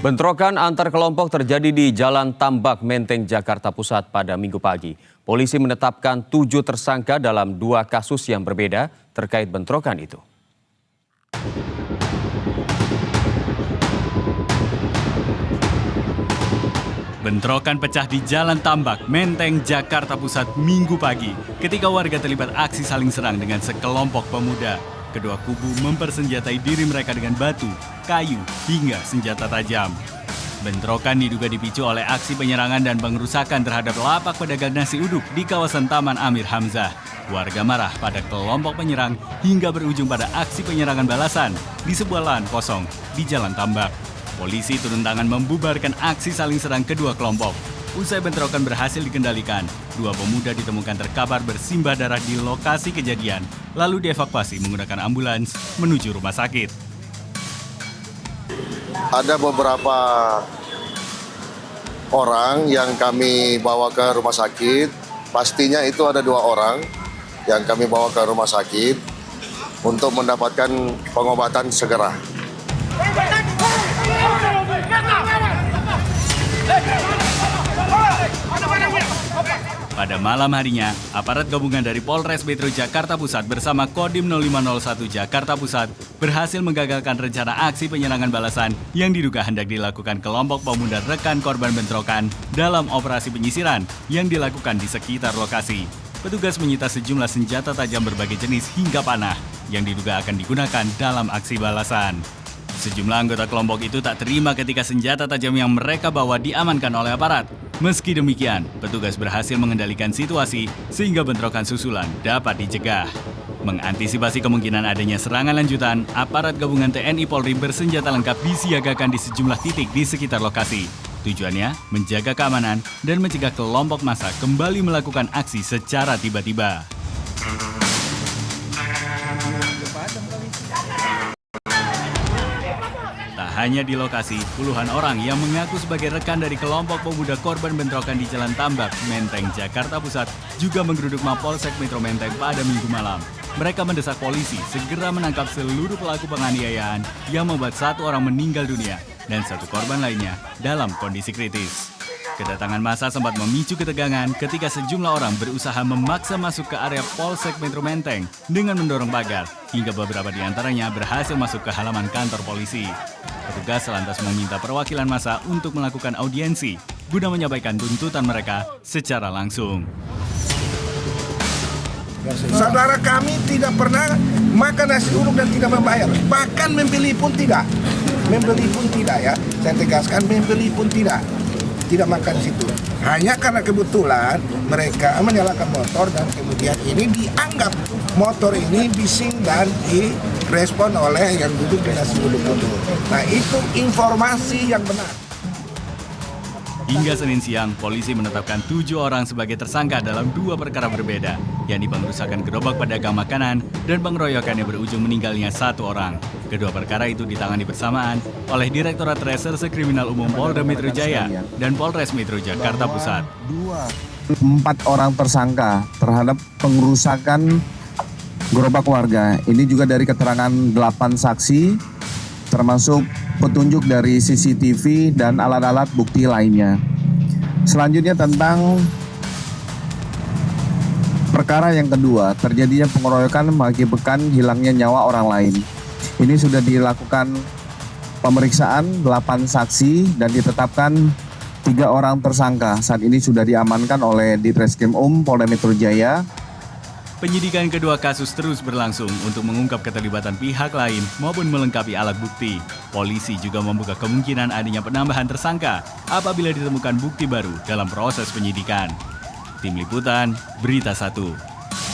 Bentrokan antar kelompok terjadi di Jalan Tambak, Menteng, Jakarta Pusat pada Minggu pagi. Polisi menetapkan 7 tersangka dalam 2 kasus yang berbeda terkait bentrokan itu. Bentrokan pecah di Jalan Tambak, Menteng, Jakarta Pusat Minggu pagi ketika warga terlibat aksi saling serang dengan sekelompok pemuda. Kedua kubu mempersenjatai diri mereka dengan batu, kayu, hingga senjata tajam. Bentrokan diduga dipicu oleh aksi penyerangan dan pengerusakan terhadap lapak pedagang nasi uduk di kawasan Taman Amir Hamzah. Warga marah pada kelompok penyerang hingga berujung pada aksi penyerangan balasan di sebuah lahan kosong di Jalan Tambak. Polisi turun tangan membubarkan aksi saling serang kedua kelompok. Usai bentrokan berhasil dikendalikan, 2 pemuda ditemukan terkapar bersimbah darah di lokasi kejadian, lalu dievakuasi menggunakan ambulans menuju rumah sakit. Ada beberapa orang yang kami bawa ke rumah sakit, pastinya itu ada 2 orang yang kami bawa ke rumah sakit untuk mendapatkan pengobatan segera. Pada malam harinya, aparat gabungan dari Polres Metro Jakarta Pusat bersama Kodim 0501 Jakarta Pusat berhasil menggagalkan rencana aksi penyerangan balasan yang diduga hendak dilakukan kelompok pemuda rekan korban bentrokan dalam operasi penyisiran yang dilakukan di sekitar lokasi. Petugas menyita sejumlah senjata tajam berbagai jenis hingga panah yang diduga akan digunakan dalam aksi balasan. Sejumlah anggota kelompok itu tak terima ketika senjata tajam yang mereka bawa diamankan oleh aparat. Meski demikian, petugas berhasil mengendalikan situasi sehingga bentrokan susulan dapat dicegah. Mengantisipasi kemungkinan adanya serangan lanjutan, aparat gabungan TNI Polri bersenjata lengkap disiagakan di sejumlah titik di sekitar lokasi. Tujuannya menjaga keamanan dan mencegah kelompok massa kembali melakukan aksi secara tiba-tiba. Hanya di lokasi, puluhan orang yang mengaku sebagai rekan dari kelompok pemuda korban bentrokan di Jalan Tambak, Menteng, Jakarta Pusat juga menggeruduk Mapolsek Metro Menteng pada Minggu malam. Mereka mendesak polisi segera menangkap seluruh pelaku penganiayaan yang membuat 1 orang meninggal dunia dan 1 korban lainnya dalam kondisi kritis. Kedatangan massa sempat memicu ketegangan ketika sejumlah orang berusaha memaksa masuk ke area Polsek Metro Menteng dengan mendorong pagar, hingga beberapa di antaranya berhasil masuk ke halaman kantor polisi. Petugas lantas meminta perwakilan massa untuk melakukan audiensi guna menyampaikan tuntutan mereka secara langsung. Saudara kami tidak pernah makan nasi uduk dan tidak membayar, bahkan membeli pun tidak. Membeli pun tidak ya, saya tegaskan membeli pun tidak makan di situ. Hanya karena kebetulan mereka menyalakan motor dan kemudian ini dianggap motor ini bising dan direspon oleh yang duduk di nasi uduk itu. Nah itu informasi yang benar. Hingga Senin siang, polisi menetapkan 7 orang sebagai tersangka dalam 2 perkara berbeda, yakni pengerusakan gerobak pedagang makanan dan pengeroyokan yang berujung meninggalnya 1 orang. Kedua perkara itu ditangani bersamaan oleh Direktorat Reserse Kriminal Umum Polda Metro Jaya dan Polres Metro Jakarta Pusat. 4 orang tersangka terhadap pengerusakan gerobak warga. Ini juga dari keterangan 8 saksi, termasuk petunjuk dari CCTV dan alat-alat bukti lainnya. Selanjutnya tentang perkara yang kedua, terjadinya pengeroyokan mengakibatkan hilangnya nyawa orang lain. Ini sudah dilakukan pemeriksaan 8 saksi dan ditetapkan 3 orang tersangka. Saat ini sudah diamankan oleh Ditreskrim Polda Metro Jaya. Penyidikan kedua kasus terus berlangsung untuk mengungkap keterlibatan pihak lain maupun melengkapi alat bukti. Polisi juga membuka kemungkinan adanya penambahan tersangka apabila ditemukan bukti baru dalam proses penyidikan. Tim Liputan, Berita 1.